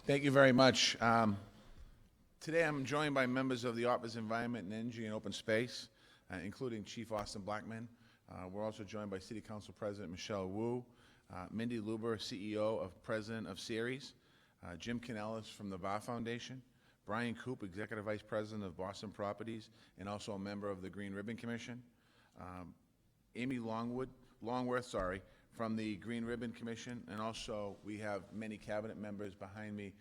Thank you very much. Today I'm joined by members of the Office of Environment and Energy and Open Space, including Chief Austin Blackman. We're also joined by City Council President Michelle Wu, Mindy Luber, CEO of President of Ceres, Jim Canellis from the Bar Foundation, Brian Coop, Executive Vice President of Boston Properties and also a member of the Green Ribbon Commission, Amy Longworth, from the Green Ribbon Commission, and also we have many cabinet members behind me,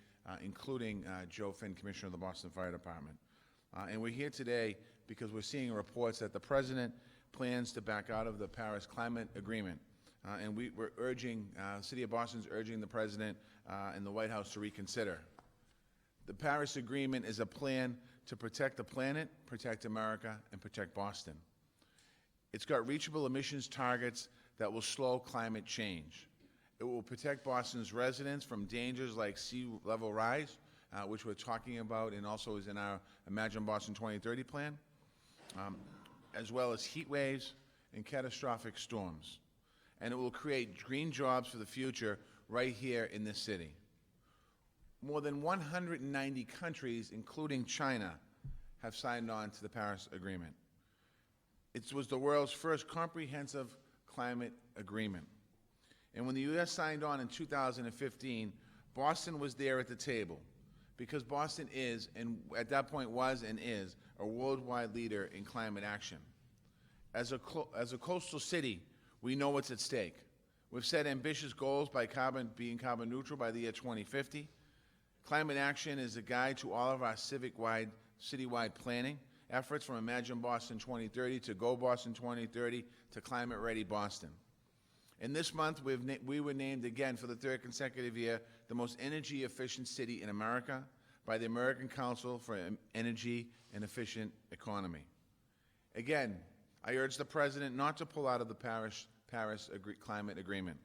including Joe Finn, Commissioner of the Boston Fire Department. And we're here today because we're seeing reports that the President plans to back out of the Paris Climate Agreement. And we're urging, City of Boston's urging the President and the White House to reconsider. The Paris Agreement is a plan to protect the planet, protect America, and protect Boston. It's got reachable emissions targets that will slow climate change. It will protect Boston's residents from dangers like sea level rise, which we're talking about and also is in our Imagine Boston 2030 plan, as well as heat waves and catastrophic storms. And it will create green jobs for the future right here in this city. More than 190 countries, including China, have signed on to the Paris Agreement. It was the world's first comprehensive climate agreement. And when the U.S. signed on in 2015, Boston was there at the table because Boston is, and at that point was and is, a worldwide leader in climate action. As a coastal city, we know what's at stake. We've set ambitious goals by being carbon neutral by the year 2050. Climate action is a guide to all of our citywide planning efforts, from Imagine Boston 2030 to Go Boston 2030 to Climate Ready Boston. And this month, we were named again for the third consecutive year the most energy efficient city in America by the American Council for Energy and Efficient Economy. Again, I urge the President not to pull out of the Paris Climate Agreement.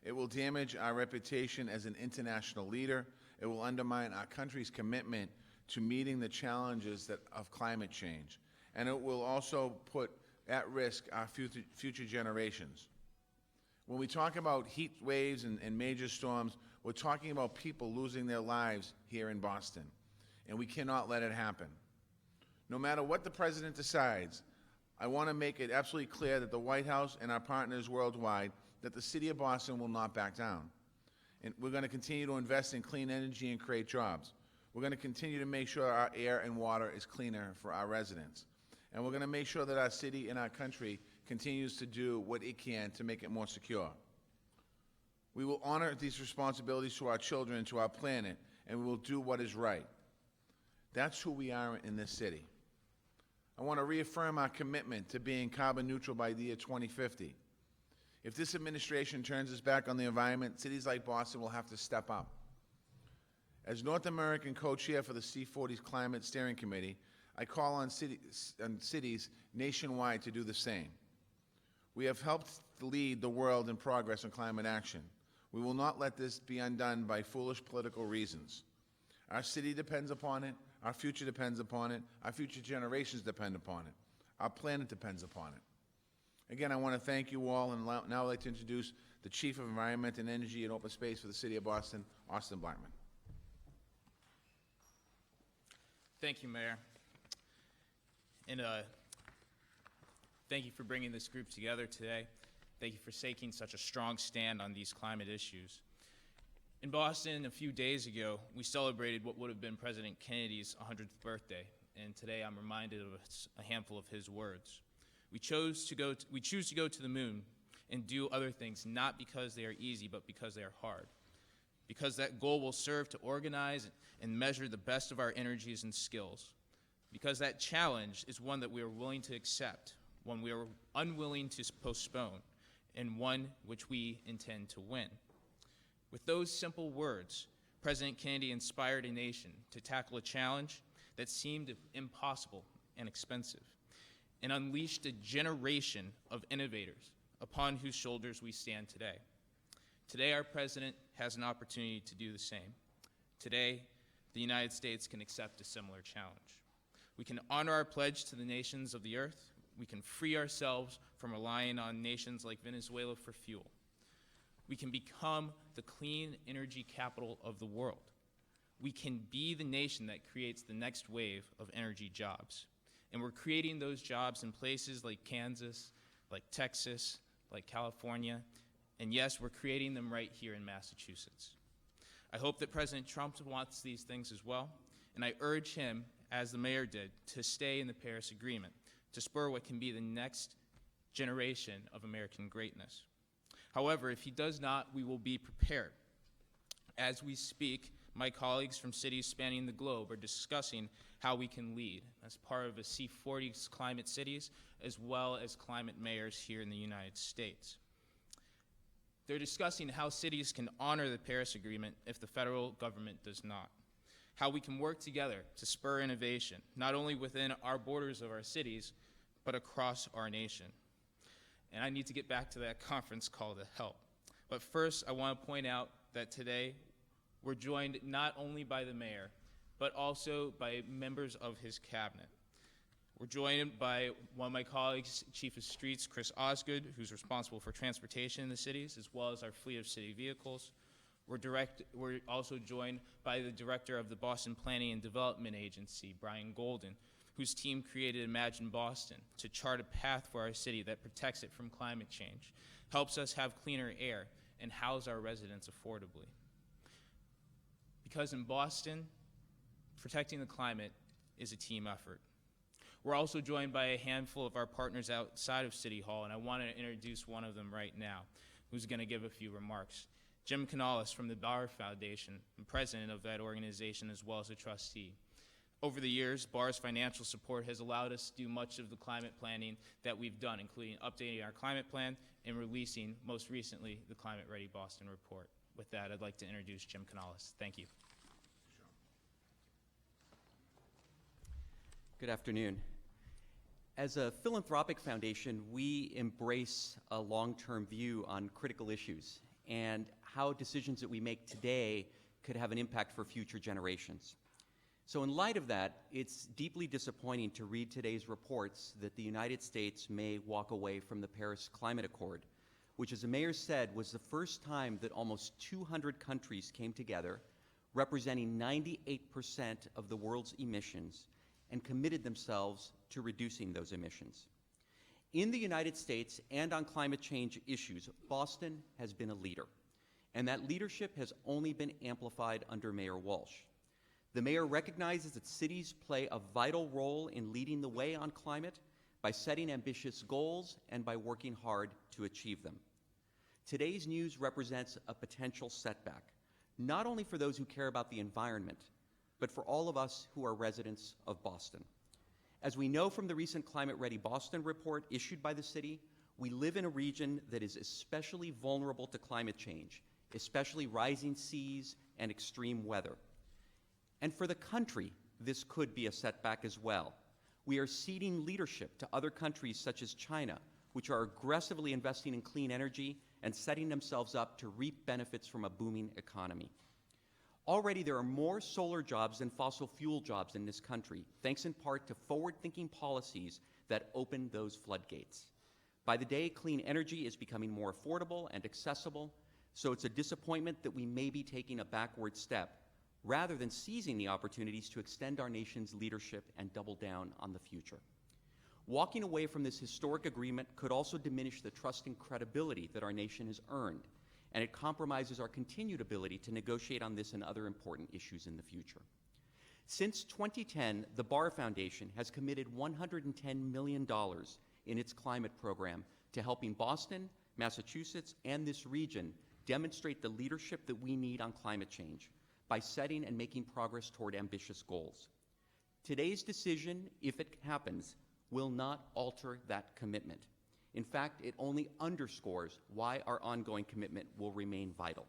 It will damage our reputation as an international leader. It will undermine our country's commitment to meeting the challenges of climate change. And it will also put at risk our future generations. When we talk about heat waves and major storms, we're talking about people losing their lives here in Boston. And we cannot let it happen. No matter what the President decides, I want to make it absolutely clear that the White House and our partners worldwide, that the City of Boston will not back down. And we're going to continue to invest in clean energy and create jobs. We're going to continue to make sure our air and water is cleaner for our residents. And we're going to make sure that our city and our country continues to do what it can to make it more secure. We will honor these responsibilities to our children and to our planet, and we will do what is right. That's who we are in this city. I want to reaffirm our commitment to being carbon neutral by the year 2050. If this administration turns its back on the environment, cities like Boston will have to step up. As North American co-chair for the C40's Climate Steering Committee, I call on cities nationwide to do the same. We have helped lead the world in progress on climate action. We will not let this be undone by foolish political reasons. Our city depends upon it, our future depends upon it, our future generations depend upon it, our planet depends upon it. Again, I want to thank you all, and now I'd like to introduce the Chief of Environment and Energy and Open Space for the City of Boston, Austin Blackman. Thank you, Mayor. And thank you for bringing this group together today. Thank you for taking such a strong stand on these climate issues. In Boston, a few days ago, we celebrated what would have been President Kennedy's 100th birthday, and today I'm reminded of a handful of his words. We choose to go to the moon and do other things, not because they are easy, but because they are hard. Because that goal will serve to organize and measure the best of our energies and skills. Because that challenge is one that we are willing to accept, one we are unwilling to postpone, and one which we intend to win. With those simple words, President Kennedy inspired a nation to tackle a challenge that seemed impossible and expensive, and unleashed a generation of innovators upon whose shoulders we stand today. Today, our President has an opportunity to do the same. Today, the United States can accept a similar challenge. We can honor our pledge to the nations of the earth. We can free ourselves from relying on nations like Venezuela for fuel. We can become the clean energy capital of the world. we can be the nation that creates the next wave of energy jobs. And we're creating those jobs in places like Kansas, like Texas, like California, and yes, we're creating them right here in Massachusetts. I hope that President Trump wants these things as well, and I urge him, as the mayor did, to stay in the Paris Agreement, to spur what can be the next generation of American greatness. However, if he does not, we will be prepared. As we speak, my colleagues from cities spanning the globe are discussing how we can lead as part of a C40 climate cities, as well as climate mayors here in the United States. They're discussing how cities can honor the Paris Agreement if the federal government does not. How we can work together to spur innovation, not only within our borders of our cities, but across our nation. And I need to get back to that conference call to help. But first, I want to point out that today we're joined not only by the mayor, but also by members of his cabinet. We're joined by one of my colleagues, Chief of Streets, Chris Osgood, who's responsible for transportation in the cities, as well as our fleet of city vehicles. We're also joined by the director of the Boston Planning and Development Agency, Brian Golden, whose team created Imagine Boston to chart a path for our city that protects it from climate change, helps us have cleaner air, and house our residents affordably. Because in Boston, protecting the climate is a team effort. We're also joined by a handful of our partners outside of City Hall, and I want to introduce one of them right now, who's going to give a few remarks. Jim Canales from the Barr Foundation, and president of that organization as well as a trustee. Over the years, Barr's financial support has allowed us to do much of the climate planning that we've done, including updating our climate plan and releasing, most recently, the Climate Ready Boston report. With that, I'd like to introduce Jim Canales. Thank you. Good afternoon. As a philanthropic foundation, we embrace a long-term view on critical issues and how decisions that we make today could have an impact for future generations. So in light of that, it's deeply disappointing to read today's reports that the United States may walk away from the Paris Climate Accord, which, as the mayor said, was the first time that almost 200 countries came together, representing 98% of the world's emissions, and committed themselves to reducing those emissions. In the United States and on climate change issues, Boston has been a leader, and that leadership has only been amplified under Mayor Walsh. The mayor recognizes that cities play a vital role in leading the way on climate by setting ambitious goals and by working hard to achieve them. Today's news represents a potential setback, not only for those who care about the environment, but for all of us who are residents of Boston. As we know from the recent Climate Ready Boston report issued by the city, we live in a region that is especially vulnerable to climate change, especially rising seas and extreme weather. And for the country, this could be a setback as well. We are ceding leadership to other countries such as China, which are aggressively investing in clean energy and setting themselves up to reap benefits from a booming economy. Already there are more solar jobs than fossil fuel jobs in this country, thanks in part to forward-thinking policies that open those floodgates. By the day, clean energy is becoming more affordable and accessible, so it's a disappointment that we may be taking a backward step, rather than seizing the opportunities to extend our nation's leadership and double down on the future. Walking away from this historic agreement could also diminish the trust and credibility that our nation has earned, and it compromises our continued ability to negotiate on this and other important issues in the future. Since 2010, the Barr Foundation has committed $110 million in its climate program to helping Boston, Massachusetts, and this region demonstrate the leadership that we need on climate change by setting and making progress toward ambitious goals. Today's decision, if it happens, will not alter that commitment. In fact, it only underscores why our ongoing commitment will remain vital.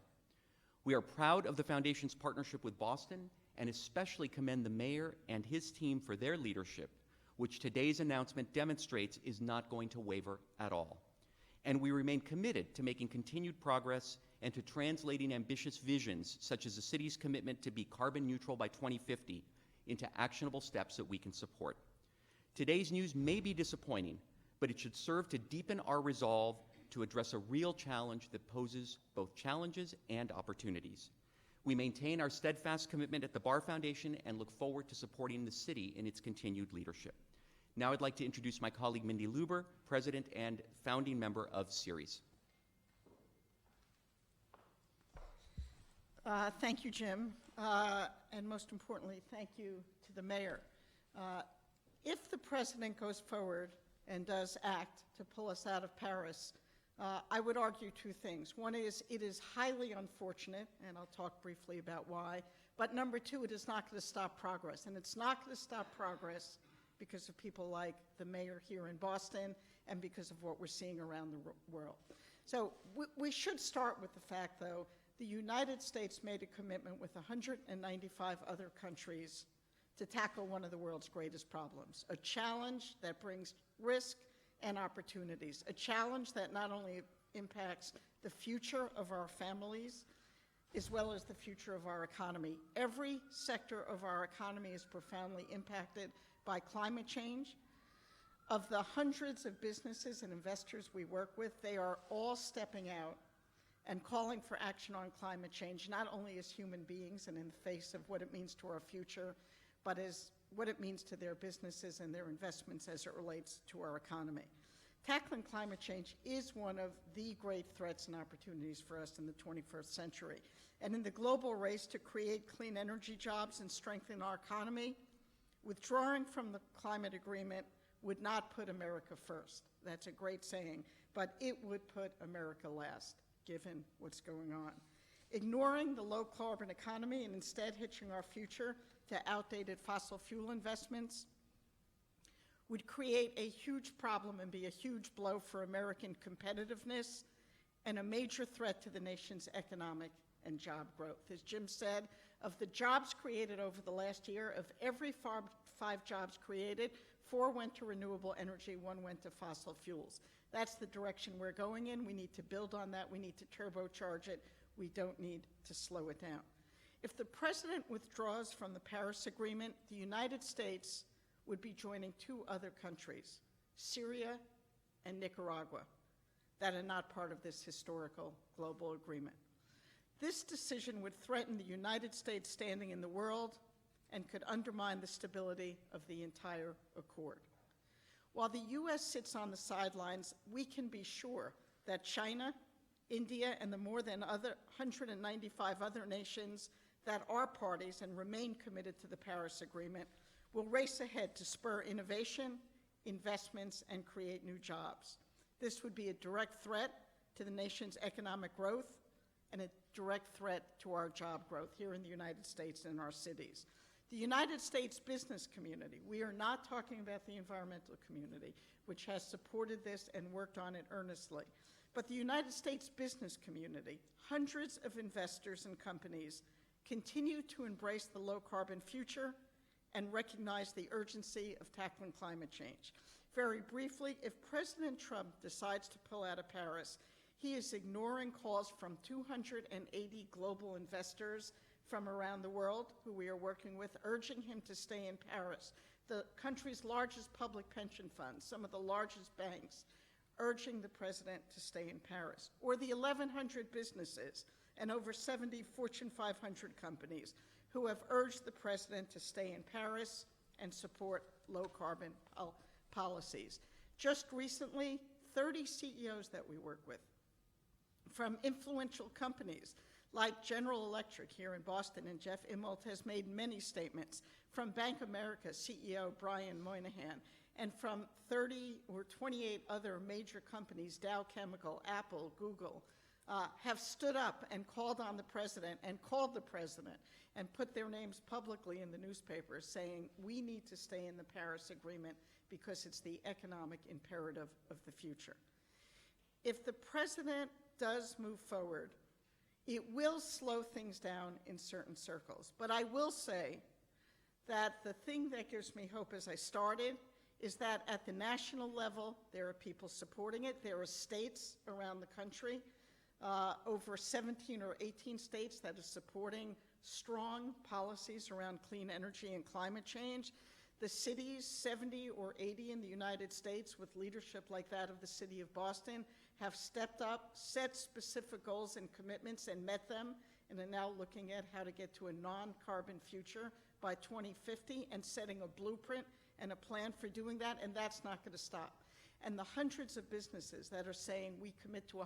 We are proud of the Foundation's partnership with Boston and especially commend the mayor and his team for their leadership, which today's announcement demonstrates is not going to waver at all. And we remain committed to making continued progress and to translating ambitious visions, such as the city's commitment to be carbon neutral by 2050, into actionable steps that we can support. Today's news may be disappointing, but it should serve to deepen our resolve to address a real challenge that poses both challenges and opportunities. We maintain our steadfast commitment at the Bar Foundation and look forward to supporting the city in its continued leadership. Now I'd like to introduce my colleague Mindy Luber, President and founding member of Ceres. Thank you, Jim. And most importantly, thank you to the mayor. If the president goes forward and does act to pull us out of Paris, I would argue two things. One is it is highly unfortunate, and I'll talk briefly about why. But number two, it is not going to stop progress. And it's not going to stop progress because of people like the mayor here in Boston and because of what we're seeing around the world. So we should start with the fact, though, the United States made a commitment with 195 other countries to tackle one of the world's greatest problems, a challenge that brings risk and opportunities, a challenge that not only impacts the future of our families, as well as the future of our economy. Every sector of our economy is profoundly impacted by climate change. Of the hundreds of businesses and investors we work with, they are all stepping out and calling for action on climate change, not only as human beings and in the face of what it means to our future, but as what it means to their businesses and their investments as it relates to our economy. Tackling climate change is one of the great threats and opportunities for us in the 21st century. And in the global race to create clean energy jobs and strengthen our economy, withdrawing from the climate agreement would not put America first. That's a great saying, but it would put America last, given what's going on. Ignoring the low-carbon economy and instead hitching our future to outdated fossil fuel investments would create a huge problem and be a huge blow for American competitiveness and a major threat to the nation's economic and job growth. As Jim said, of the jobs created over the last year, of every five jobs created, 4 went to renewable energy, 1 went to fossil fuels. That's the direction we're going in. We need to build on that. We need to turbocharge it. We don't need to slow it down. If the president withdraws from the Paris Agreement, the United States would be joining 2 other countries, Syria and Nicaragua, that are not part of this historical global agreement. This decision would threaten the United States' standing in the world and could undermine the stability of the entire accord. While the U.S. sits on the sidelines, we can be sure that China, India, and the more than 195 other nations that are parties and remain committed to the Paris Agreement will race ahead to spur innovation, investments, and create new jobs. This would be a direct threat to the nation's economic growth and a direct threat to our job growth here in the United States and in our cities. The United States business community, we are not talking about the environmental community, which has supported this and worked on it earnestly, but the United States business community, hundreds of investors and companies continue to embrace the low-carbon future and recognize the urgency of tackling climate change. Very briefly, if President Trump decides to pull out of Paris, he is ignoring calls from 280 global investors from around the world who we are working with, urging him to stay in Paris. The country's largest public pension funds, some of the largest banks, urging the president to stay in Paris. Or the 1,100 businesses and over 70 Fortune 500 companies who have urged the president to stay in Paris and support low-carbon policies. Just recently, 30 CEOs that we work with from influential companies like General Electric here in Boston, and Jeff Immelt has made many statements, from Bank of America CEO Brian Moynihan, and from 30 or 28 other major companies, Dow Chemical, Apple, Google, have stood up and called on the president and called the president and put their names publicly in the newspapers saying we need to stay in the Paris Agreement because it's the economic imperative of the future. If the president does move forward, it will slow things down in certain circles. But I will say that the thing that gives me hope as I started is that at the national level, there are people supporting it. There are states around the country, over 17 or 18 states that are supporting strong policies around clean energy and climate change. The cities, 70 or 80 in the United States, with leadership like that of the city of Boston, have stepped up, set specific goals and commitments, and met them and are now looking at how to get to a non-carbon future by 2050 and setting a blueprint and a plan for doing that, and that's not going to stop. And the hundreds of businesses that are saying we commit to 100%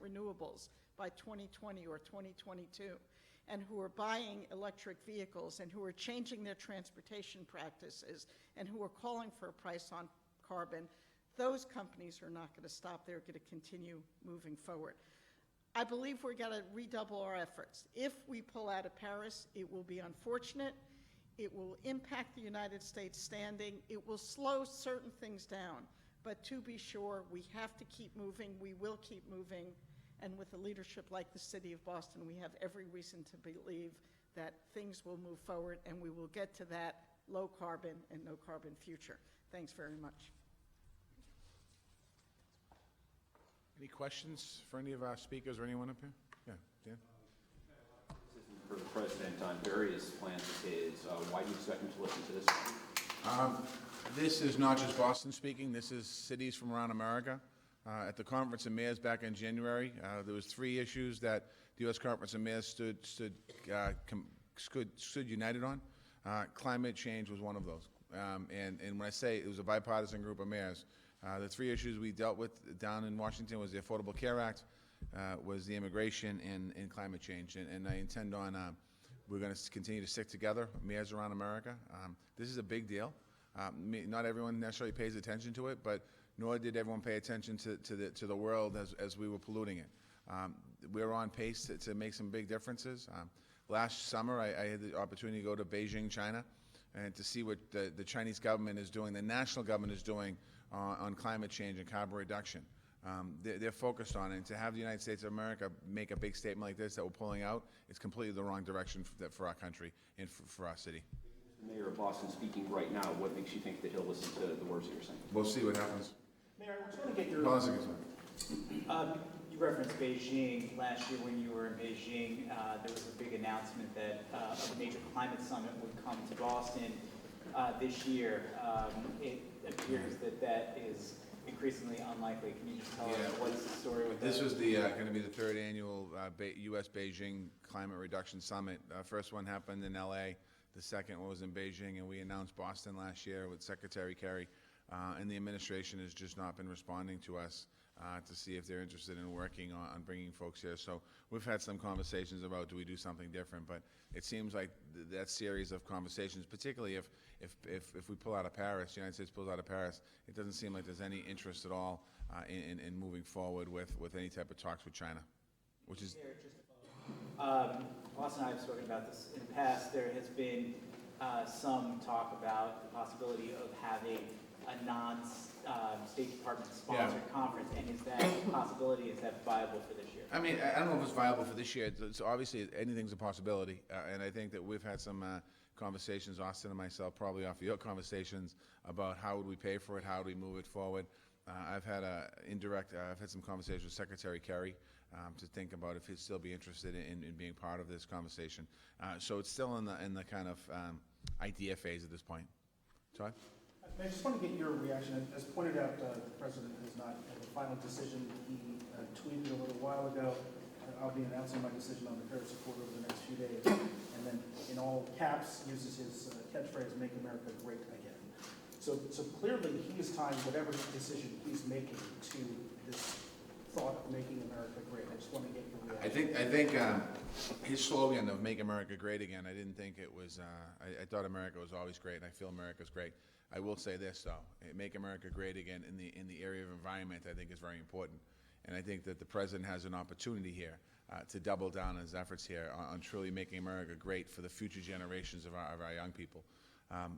renewables by 2020 or 2022, and who are buying electric vehicles and who are changing their transportation practices and who are calling for a price on carbon, those companies are not going to stop. They're going to continue moving forward. I believe we're going to redouble our efforts. If we pull out of Paris, it will be unfortunate. It will impact the United States standing. It will slow certain things down. But to be sure, we have to keep moving. We will keep moving. And with a leadership like the City of Boston, we have every reason to believe that things will move forward and we will get to that low carbon and no carbon future. Thanks very much. Any questions for any of our speakers or anyone up here? Yeah, Dan? For the president on various plans of his, why do you expect him to listen to this one? This is not just Boston speaking. This is cities from around America. At the Conference of Mayors back in January, there was 3 issues that the U.S. Conference of Mayors stood united on. Climate change was one of those. And when I say it was a bipartisan group of mayors, the 3 issues we dealt with down in Washington was the Affordable Care Act, was the immigration, and climate change. And I intend on, we're going to continue to stick together, mayors around America. This is a big deal. Not everyone necessarily pays attention to it, but nor did everyone pay attention to the world as we were polluting it. We're on pace to make some big differences. Last summer, I had the opportunity to go to Beijing, China, and to see what the Chinese government is doing, the national government is doing on climate change and carbon reduction. They're focused on it. And to have the United States of America make a big statement like this that we're pulling out, it's completely the wrong direction for our country and for our city. The mayor of Boston speaking right now, what makes you think that he'll listen to the words that you're saying? We'll see what happens. Mayor, I was going to get your... Hold on a second, you referenced Beijing. Last year when you were in Beijing, there was a big announcement that a major climate summit would come to Boston this year. It appears that is increasingly unlikely. Can you just tell us what's the story with This that? was going to be the 3rd annual U.S. Beijing Climate Reduction Summit. First one happened in L.A. The second one was in Beijing, and we announced Boston last year with Secretary Kerry. And the administration has just not been responding to us to see if they're interested in working on bringing folks here. So we've had some conversations about, do we do something different? But it seems like that series of conversations, particularly if we pull out of Paris, the United States pulls out of Paris, it doesn't seem like there's any interest at all in moving forward with any type of talks with China, which is... Boston and I have spoken about this in the past. There has been some talk about the possibility of having a non-State Department-sponsored conference, and is that a possibility? Is that viable for this year? I mean, I don't know if it's viable for this year. It's obviously, anything's a possibility, and I think that we've had some conversations, Austin and myself, probably off your conversations, about how would we pay for it, how do we move it forward. I've had I've had some conversations with Secretary Kerry to think about if he'd still be interested in being part of this conversation. So it's still in the kind of idea phase at this point. Todd? I just want to get your reaction. As pointed out, the President has not had a final decision. He tweeted a little while ago, I'll be announcing my decision on the Paris Accord over the next few days. And then in all caps uses his catchphrase, "Make America Great Again." So clearly he is tying whatever decision he's making to this thought of making America great. I just want to get your reaction. I think his slogan of "Make America Great Again," I didn't think it was, I thought America was always great, and I feel America's great. I will say this, though, "Make America Great Again" in the area of environment, I think is very important. And I think that the President has an opportunity here to double down on his efforts here on truly making America great for the future generations of our young people.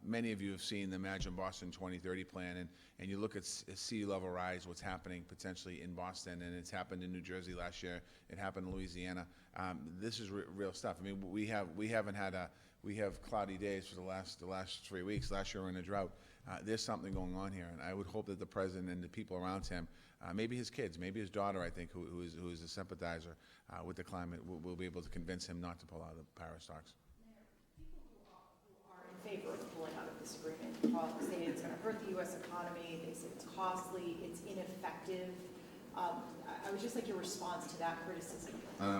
Many of you have seen the Imagine Boston 2030 plan, and you look at sea level rise, what's happening potentially in Boston, and it's happened in New Jersey last year. It happened in Louisiana. This is real stuff. I mean, we have cloudy days for the last 3 weeks. Last year we were in a drought. There's something going on here, and I would hope that the President and the people around him, maybe his kids, maybe his daughter, I think, who is a sympathizer with the climate, will be able to convince him not to pull out of the Paris talks. In favor of pulling out of this agreement. Say it's going to hurt the U.S. economy. They say it's costly, it's ineffective. I would just like your response to that criticism.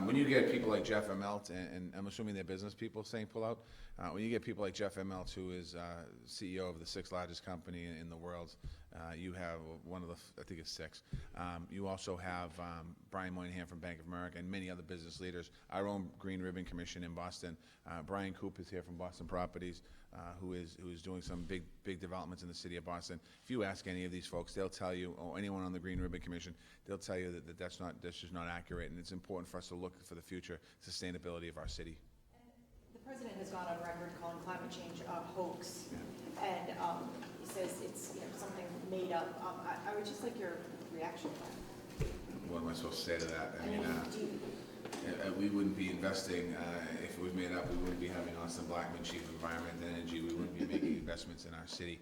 When you get people like Jeff Immelt, and I'm assuming they're business people saying pull out, when you get people like Jeff Immelt, who is CEO of the 6th largest company in the world, you have one of the, I think it's 6. You also have Brian Moynihan from Bank of America and many other business leaders. Our own Green Ribbon Commission in Boston, Brian Coop is here from Boston Properties, who is doing some big developments in the city of Boston. If you ask any of these folks, they'll tell you, or anyone on the Green Ribbon Commission, they'll tell you that that's just not accurate, and it's important for us to look for the future sustainability of our city. The president has gone on record calling climate change a hoax, and he says it's something made up. I would just like your reaction to that. What am I supposed to say to that? I mean, do you, we wouldn't be investing, if it was made up, we wouldn't be having Austin Blackman, Chief of Environment and Energy. We wouldn't be making investments in our city.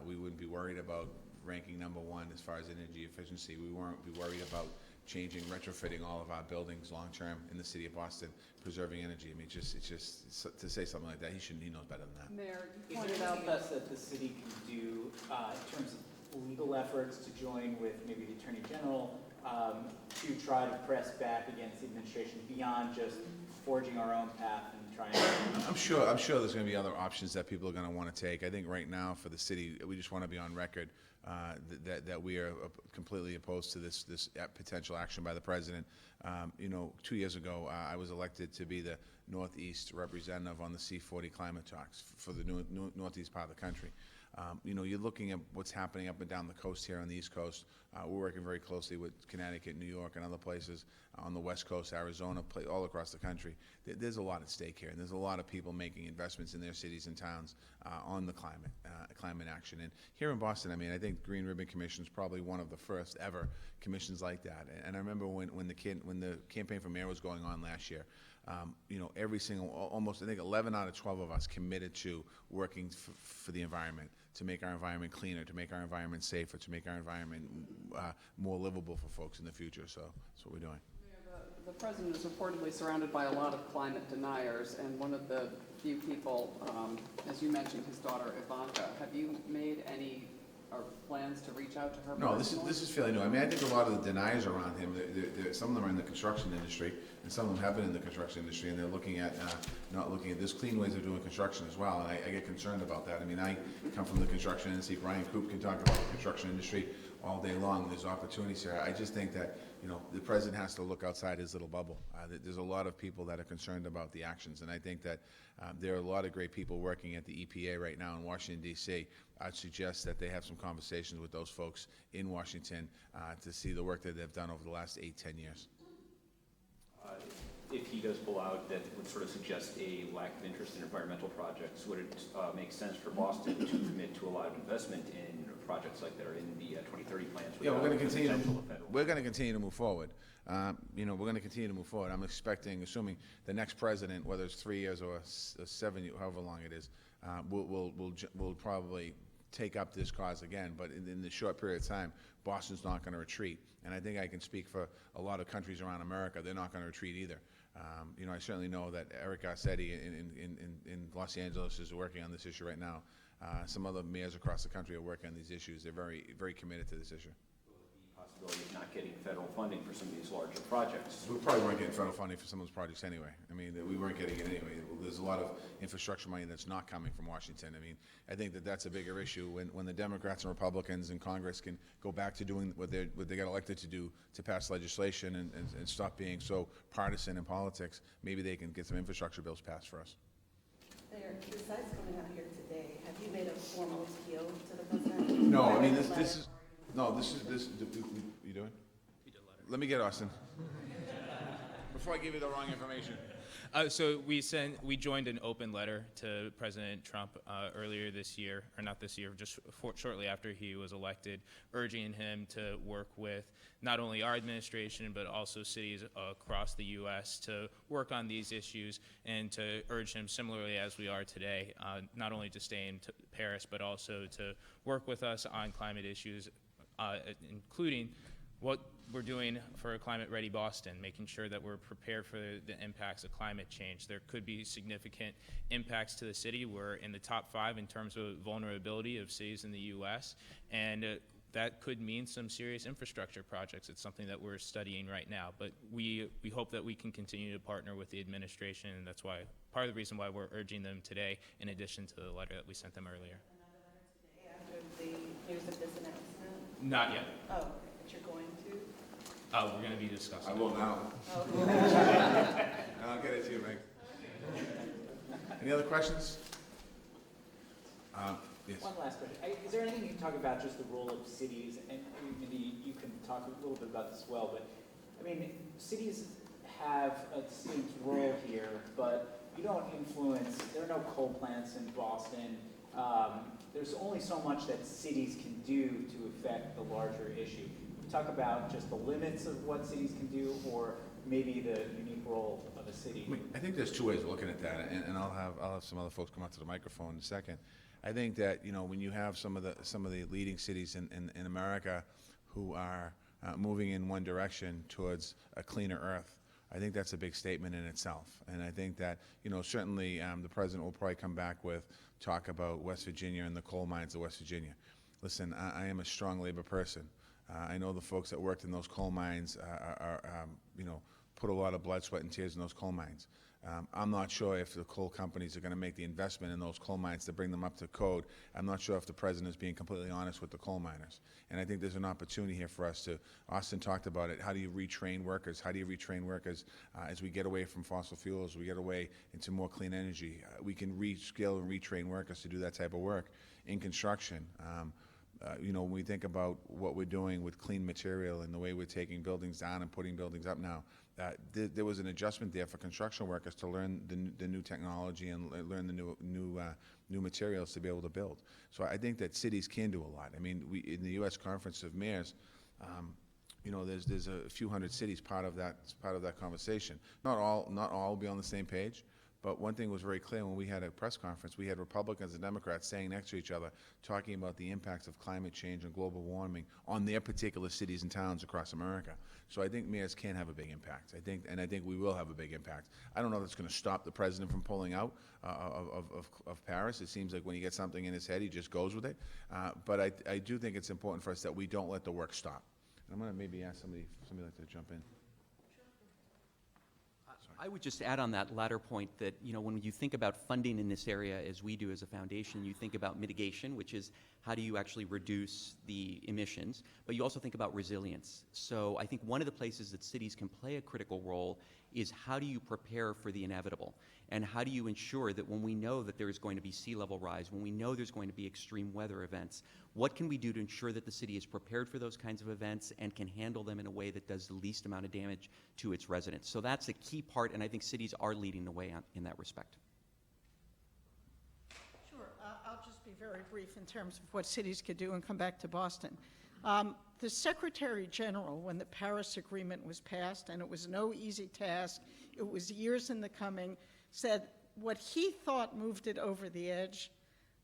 We wouldn't be worried about ranking #1 as far as energy efficiency. We won't be worried about changing, retrofitting all of our buildings long-term in the city of Boston, preserving energy. I mean, it's just to say something like that, he knows better than that. Mayor, you pointed out that the city can do in terms of legal efforts to join with maybe the Attorney General to try to press back against the administration beyond just forging our own path and trying to... I'm sure there's going to be other options that people are going to want to take. I think right now for the city, we just want to be on record that we are completely opposed to this potential action by the president. 2 years ago, I was elected to be the Northeast representative on the C40 climate talks for the Northeast part of the country. You're looking at what's happening up and down the coast here on the East Coast. We're working very closely with Connecticut, New York, and other places on the West Coast, Arizona, all across the country. There's a lot at stake here, and there's a lot of people making investments in their cities and towns on the climate action. And here in Boston, I mean, I think Green Ribbon Commission is probably one of the first ever commissions like that. And I remember when the campaign for mayor was going on last year, every single, almost I think 11 out of 12 of us committed to working for the environment, to make our environment cleaner, to make our environment safer, to make our environment more livable for folks in the future. So that's what we're doing. The president is reportedly surrounded by a lot of climate deniers, and one of the few people, as you mentioned, his daughter Ivanka. Have you made any plans to reach out to her? No, this is fairly new. I mean, I think a lot of the deniers around him, some of them are in the construction industry, and some of them have been in the construction industry, and they're looking at not looking at this clean ways of doing construction as well. And I get concerned about that. I mean, I come from the construction industry. Brian Coop can talk about the construction industry all day long. There's opportunities here. I just think that the president has to look outside his little bubble. There's a lot of people that are concerned about the actions, and I think that there are a lot of great people working at the EPA right now in Washington, D.C. I'd suggest that they have some conversations with those folks in Washington to see the work that they've done over the last 8-10 years. If he does pull out, that would sort of suggest a lack of interest in environmental projects. Would it make sense for Boston to commit to a lot of investment in projects like that are in the 2030 plans? Yeah, we're going to continue. We're going to continue to move forward. We're going to continue to move forward. I'm expecting, assuming the next president, whether it's 3 years or 7 years, however long it is, will probably take up this cause again. But in the short period of time, Boston's not going to retreat. And I think I can speak for a lot of countries around America. They're not going to retreat either. I certainly know that Eric Garcetti in Los Angeles is working on this issue right now. Some other mayors across the country are working on these issues. They're very, very committed to this issue. Possibility of not getting federal funding for some of these larger projects. We probably weren't getting federal funding for some of those projects anyway. I mean, we weren't getting it anyway. There's a lot of infrastructure money that's not coming from Washington. I mean, I think that's a bigger issue when the Democrats and Republicans in Congress can go back to doing what they got elected to do, to pass legislation and stop being so partisan in politics. Maybe they can get some infrastructure bills passed for us. Mayor, besides coming out here today, have you made a formal appeal to the president? No, I mean, this is. You doing? We did a letter. Let me get Austin. Before I give you the wrong information. So we joined an open letter to President Trump earlier this year, or not this year, just shortly after he was elected, urging him to work with not only our administration but also cities across the U.S. to work on these issues, and to urge him, similarly as we are today, not only to stay in Paris but also to work with us on climate issues, including what we're doing for a climate-ready Boston, making sure that we're prepared for the impacts of climate change. There could be significant impacts to the city. We're in the top 5 in terms of vulnerability of cities in the U.S., and that could mean some serious infrastructure projects. It's something that we're studying right now, but we hope that we can continue to partner with the administration, and that's why part of the reason why we're urging them today, in addition to the letter that we sent them earlier. Another letter today after the news of this announcement? Not yet. Oh, okay, but you're going to? We're going to be discussing. I will now. Oh. And I'll get it to you, Meg. Any other questions? Yes. One last question. Is there anything you can talk about just the role of cities, and maybe you can talk a little bit about this as well, but, I mean, cities have a distinct role here, but you don't influence, there are no coal plants in Boston. There's only so much that cities can do to affect the larger issue. Can you talk about just the limits of what cities can do, or maybe the unique role of a city? I think there's two ways of looking at that, and I'll have some other folks come out to the microphone in a second. I think that, you know, when you have some of the leading cities in America who are moving in one direction towards a cleaner earth, I think that's a big statement in itself. And I think that, you know, certainly the president will probably come back with talk about West Virginia and the coal mines of West Virginia. Listen, I am a strong labor person. I know the folks that worked in those coal mines you know, put a lot of blood, sweat, and tears in those coal mines. I'm not sure if the coal companies are going to make the investment in those coal mines to bring them up to code. I'm not sure if the president is being completely honest with the coal miners. And I think there's an opportunity here for us to, Austin talked about it, how do you retrain workers? How do you retrain workers as we get away from fossil fuels, we get away into more clean energy? We can reskill and retrain workers to do that type of work in construction. You know, when we think about what we're doing with clean material and the way we're taking buildings down and putting buildings up now, there was an adjustment there for construction workers to learn the new technology and learn the new materials to be able to build. So I think that cities can do a lot. I mean, in the U.S. Conference of Mayors, you know, there's a few hundred cities part of that conversation. Not all will be on the same page. But one thing was very clear when we had a press conference, we had Republicans and Democrats saying next to each other, talking about the impacts of climate change and global warming on their particular cities and towns across America. So I think mayors can have a big impact. I think we will have a big impact. I don't know if it's going to stop the president from pulling out of Paris. It seems like when he gets something in his head, he just goes with it. But I do think it's important for us that we don't let the work stop. And I'm going to maybe ask somebody like to jump in. I would just add on that latter point that, you know, when you think about funding in this area, as we do as a foundation, you think about mitigation, which is how do you actually reduce the emissions, but you also think about resilience. So I think one of the places that cities can play a critical role is how do you prepare for the inevitable? And how do you ensure that when we know that there is going to be sea level rise, when we know there's going to be extreme weather events, what can we do to ensure that the city is prepared for those kinds of events and can handle them in a way that does the least amount of damage to its residents? So that's a key part, and I think cities are leading the way in that respect. Sure. I'll just be very brief in terms of what cities could do and come back to Boston. The Secretary General, when the Paris Agreement was passed, and it was no easy task, it was years in the coming, said what he thought moved it over the edge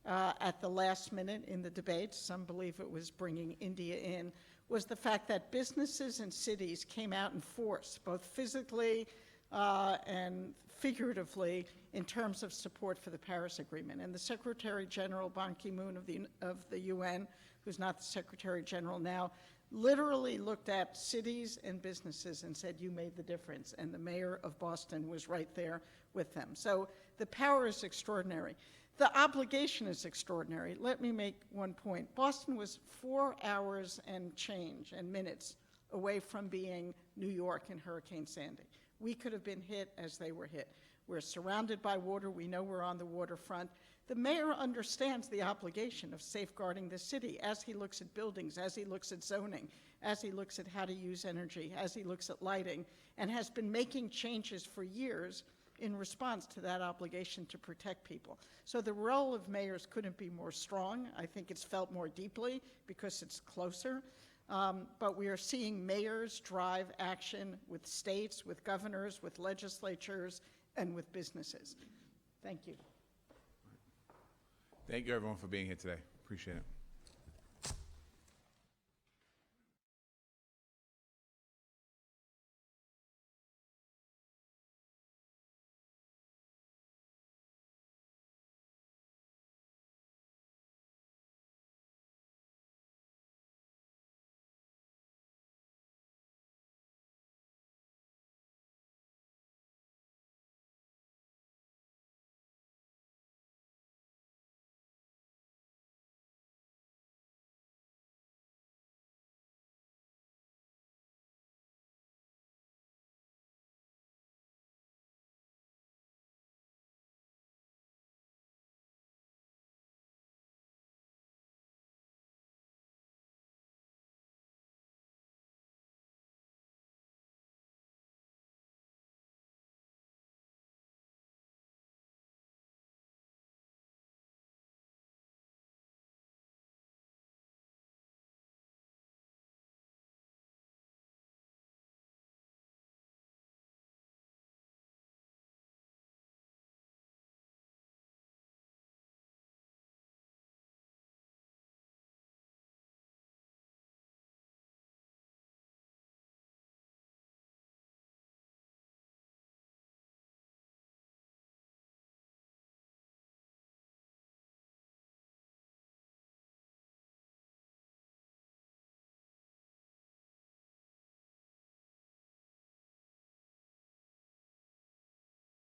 at the last minute in the debates, some believe it was bringing India in, was the fact that businesses and cities came out in force, both physically and figuratively, in terms of support for the Paris Agreement. And the Secretary General, Ban Ki-moon of the UN, who's not the Secretary General now, literally looked at cities and businesses and said, you made the difference. And the mayor of Boston was right there with them. So the power is extraordinary. The obligation is extraordinary. Let me make one point. Boston was 4 hours and change and minutes away from being New York in Hurricane Sandy. We could have been hit as they were hit. We're surrounded by water. We know we're on the waterfront. The mayor understands the obligation of safeguarding the city as he looks at buildings, as he looks at zoning, as he looks at how to use energy, as he looks at lighting, and has been making changes for years in response to that obligation to protect people. So the role of mayors couldn't be more strong. I think it's felt more deeply because it's closer. But we are seeing mayors drive action with states, with governors, with legislatures, and with businesses. Thank you. Thank you, everyone, for being here today. Appreciate it.